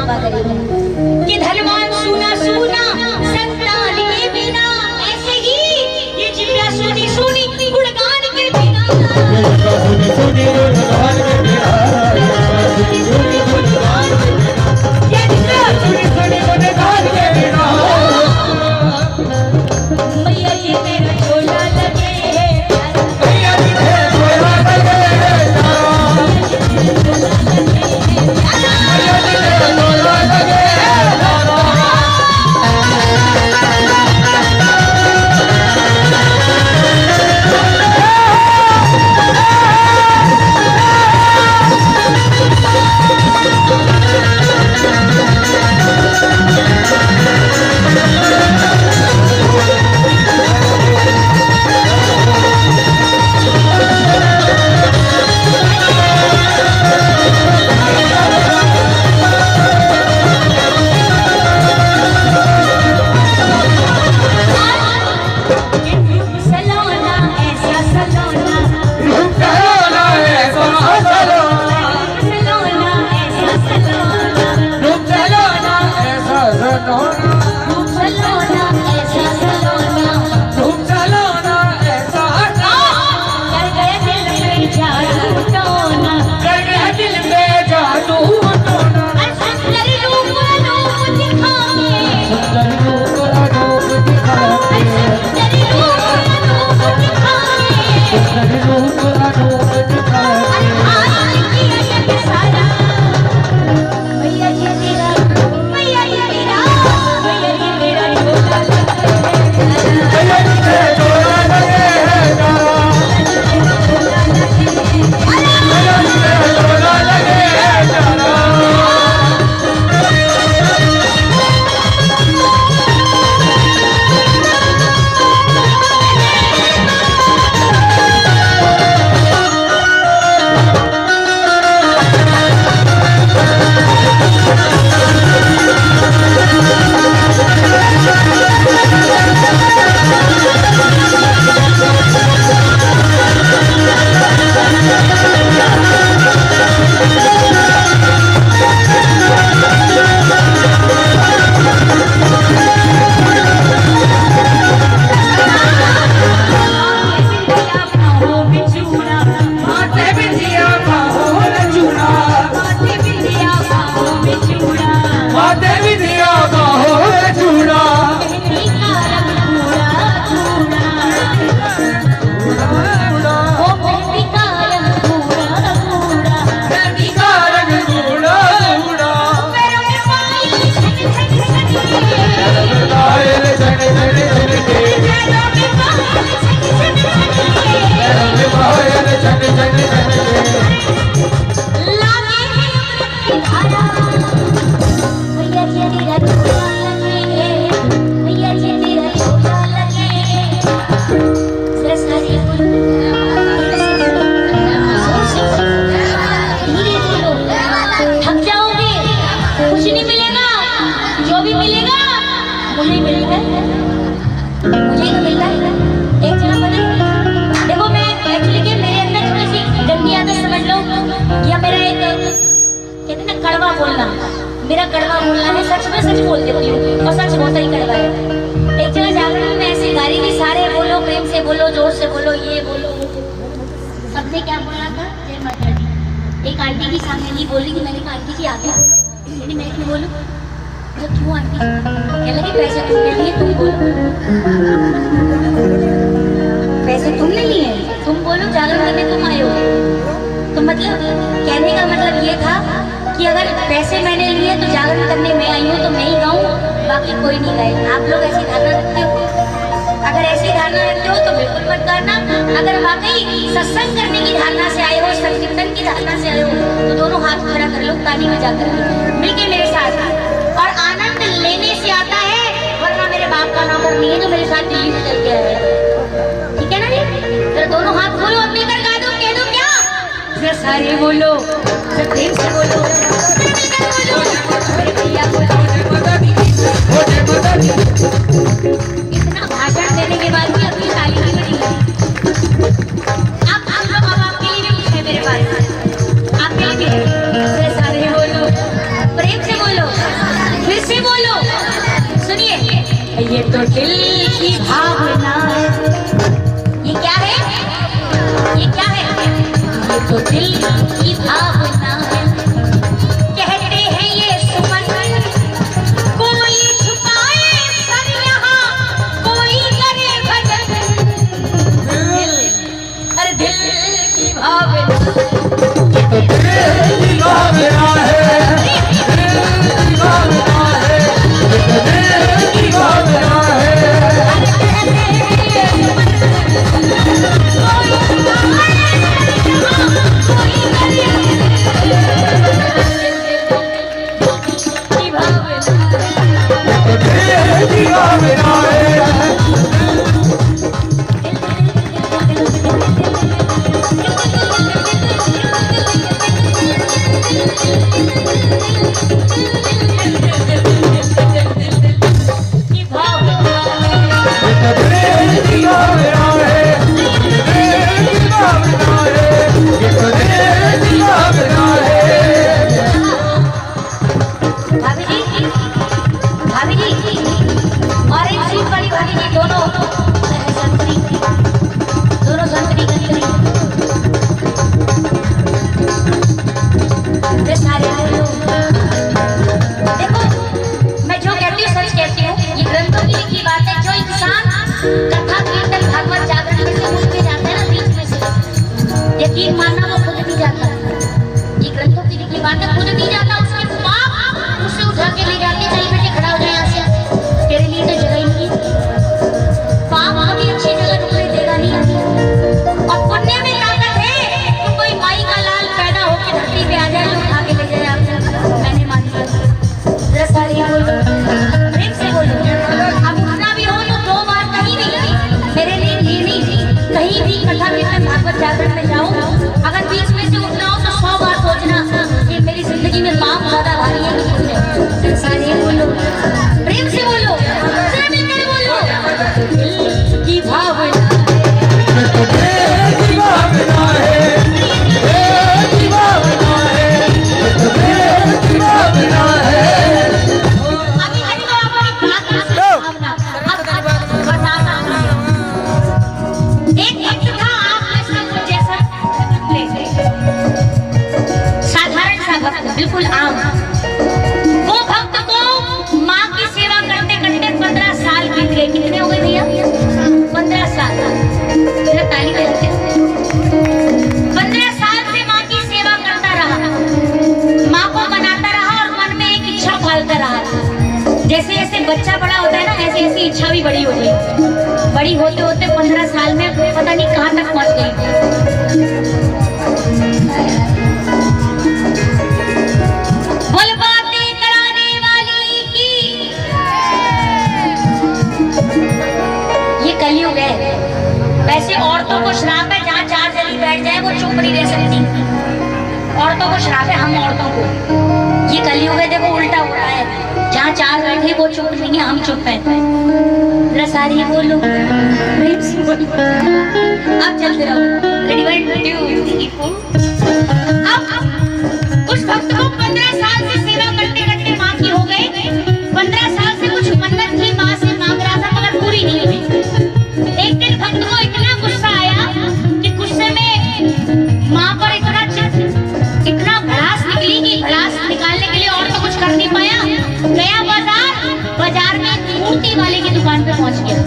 कृपा करेगा कि धनवान सुना सुना संतान के बिना, ऐसे ही ये जिब्रा सुनी सुनी गुणगान के बिना, सुनी सुनी गुणगान के बिना, सुनी सुनी गुणगान के बिना, ये जिब्रा सुनी सुनी गुणगान के बिना। मैया जी तेरा झोला लगे, मैया जी तेरा झोला लगे, मेरा कड़वा बोलना है, सच में सच बोल देती हूँ और सच बहुत ही कड़वा है। एक जगह जाकर में मैं ऐसी गाड़ी की सारे बोलो, प्रेम से बोलो, जोर से बोलो, ये बोलो। सबने क्या बोला था? जय माता दी। एक आंटी की सामने नहीं बोली कि मैंने कहा आंटी जी आगे बोलो, मैं क्यों बोलूँ? तो क्यों आंटी? कह लगी पैसे तुमने लिए, तुम बोलो। पैसे तुमने लिए, तुम बोलो, जागरण करने तुम आए हो। तो मतलब कहने का मतलब ये था कि अगर पैसे मैंने लिए तो जागरण करने मैं आई हूँ तो मैं ही गाऊँ, बाकी कोई नहीं गाए। आप लोग ऐसी धारणा रखते हो? अगर ऐसी धारणा रखते हो तो बिल्कुल मत करना। अगर वाकई सत्संग करने की धारणा से आए हो, संकीर्तन की धारणा से आए हो, तो दोनों हाथ खड़ा कर लो, ताली बजा कर मिलके मेरे साथ। और आनंद लेने से आता है, वरना मेरे बाप का नौकर नहीं है जो मेरे साथ दिल्ली से चल के आया। ठीक है ना जी? तो दोनों हाथ खोलो, अपने कर गा दो, कह दो क्या? सारे बोलो, प्रेम से बोलो, इतना भाषण देने के बाद भी अपनी ताली नहीं बनी। अब हम लोग अब आपके लिए भी कुछ है मेरे पास, आपके लिए भी। सारे बोलो, प्रेम से बोलो। दिल की भावना है। कहते हैं ये सुमन कोई झुकाए सर यहाँ कोई करे भजन। अरे दिल की भावना यकीन मानना वो खुद नहीं जाता। ये ग्रंथों की लिखी बातें खुद नहीं जाता, उसके बाप उसे उठा के ले जाके चल बेटे खड़ा हो जाए यहाँ से, तेरे लिए तो जगह ही नहीं। बाप कभी अच्छी जगह रुकने देगा नहीं। और पुण्य में ताकत है तो कोई माई का लाल पैदा होकर धरती पे आ जाए, उठा के ले जाए आपसे। मैंने मान लिया। जरा सारी बोलो, प्रेम से बोलो। अब उठना भी हो तो 2 बार कहीं नहीं, मेरे लिए नहीं कहीं भी कथा कीर्तन भागवत जागरण में जाओ, अगर बीच में से उठना हो तो 100 बार सोचना कि मेरी जिंदगी में पाप ज्यादा भारी है कि कुछ है। सारे बोलो, प्रेम से बोलो, सिर्फ इतना बोलो। दिल की भावना बिल्कुल आम, वो भक्त को माँ की सेवा करते करते 15 साल बीत गए। कितने हो गए भैया? 15 साल। ताली बजाते। 15 साल से माँ की सेवा करता रहा, माँ को मनाता रहा और मन में एक इच्छा पालता रहा। जैसे जैसे बच्चा बड़ा होता है ना, ऐसे ऐसी इच्छा भी बड़ी हो गई। बड़ी होते होते 15 साल में पता नहीं कहाँ तक पहुँच गई। कलयुग है। वैसे औरतों को श्राप है, जहाँ 4 जनी बैठ जाए वो चुप नहीं रह सकती। औरतों को श्राप है, हम औरतों को। ये कलयुग है, देखो उल्टा हो रहा है। जहाँ 4 बैठे वो चुप नहीं है, हम चुप हैं। सारी बोलो, अब चलते रहो। रेडी 1 2 अब उस भक्त को 15 साल से सेवा करते करते माँ की हो गए। 15 साल से कुछ मन्नत थी, माँ से मांग रहा था मगर पूरी नहीं हुई। एक दिन भक्त को इतना गुस्सा आया कि गुस्से में माँ पर इतना भड़ास निकली कि भड़ास निकालने के लिए और तो कुछ कर नहीं पाया। गया बाजार में मूर्ति वाले की दुकान पर पहुंच गया।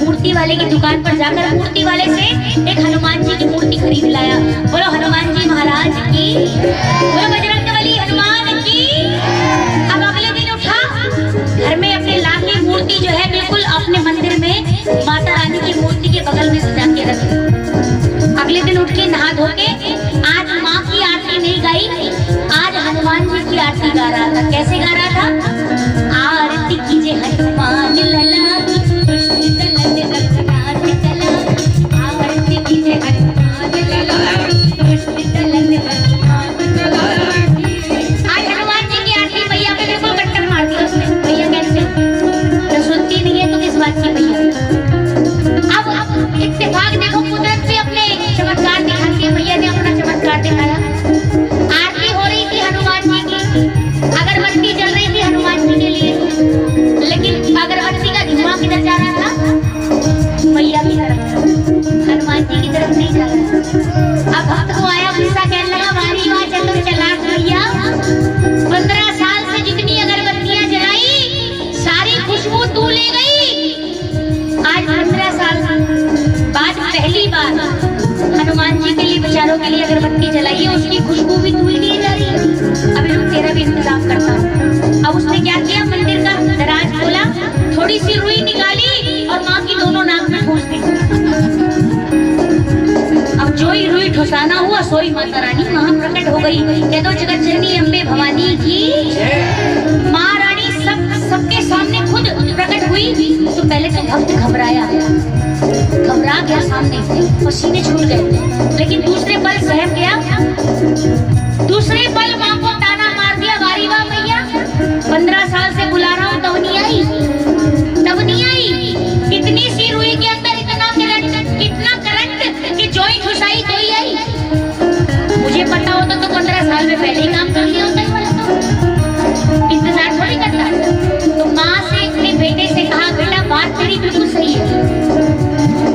मूर्ति वाले की दुकान पर जाकर मूर्ति वाले से एक हनुमान जी की मूर्ति खरीद लाया। बोलो हनुमान जी महाराज की, बोलो बजरंगबली हनुमान की। अब अगले दिन उठा, घर में अपने लाके मूर्ति जो है बिल्कुल अपने मंदिर में माता रानी की मूर्ति के बगल में सजा के रखी। अगले दिन उठ के नहा धो के आज माँ की आरती नहीं गाई, आज हनुमान जी की आरती गा रहा था। कैसे गा रहा था? आरती कीजिए हनुमान लला की, कृष्ण दलन रघुनाथ चला। आरती कीजिए हनुमान लला की, कृष्ण दलन रघुनाथ चला। आज हनुमान जी की आरती भैया पे बिल्कुल कट्टर मार दिया उसने। भैया कैसे तो सुनती नहीं है तो किस बात की भैया। अब इत्तेफाक देखो, कुदरत भी अपने चमत्कार दिखाती है। भैया ने अपना सालों के लिए अगरबत्ती जलाई है, उसकी खुशबू भी तू ही लिए जा रही है। अभी रुक, तेरा भी इंतजाम करता हूँ। अब उसने क्या किया, मंदिर का दराज खोला, थोड़ी सी रुई निकाली और माँ की दोनों नाक में ठूस दी। अब जो ही रुई ठुसाना हुआ सोई माता रानी वहां प्रकट हो गई। कह दो जगत जननी अम्बे भवानी की। माँ रानी सबके सामने खुद प्रकट हुई। तो पहले तो भक्त घबरा गया सामने, पसीने छूट गए, लेकिन दूसरे पल सहम गया। दूसरे पल माँ को ताना मार दिया, वारी वाह मैया, 15 साल से बुला रहा हूँ तब नहीं आई, तब नहीं आई। कितनी सी रुई के अंदर इतना करंट कि जोई ठुसाई तो ही आई। मुझे पता होता तो 15 साल में पहले ही काम कर लिया होता है, इंतजार थोड़ी करता। तो माँ से अपने बेटे से कहा, बेटा बात तेरी बिल्कुल सही है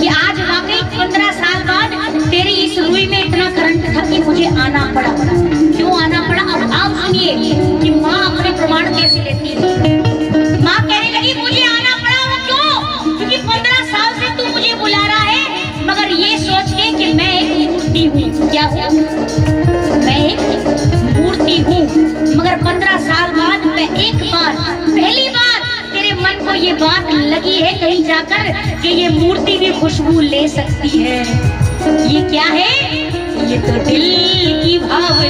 कि आज वाकई 15 साल बाद तेरी इस रुई में इतना करंट था कि मुझे आना पड़ा। क्यों आना पड़ा, अब आप सुनिए कि माँ अपने प्रमाण कैसे लेती है। माँ कहने लगी मुझे आना पड़ा, वो क्यों, क्योंकि 15 साल से तू मुझे बुला रहा है, मगर ये सोच के कि मैं एक मूर्ति हूँ। क्या हूँ, मैं एक मूर्ति हूँ, मगर 15 साल बाद मैं एक बार, पहली बार तेरे मन को ये बात लगी है कहीं जाकर कि ये मूर्ति भी खुशबू ले सकती है। ये क्या है, ये तो दिल की भावना है।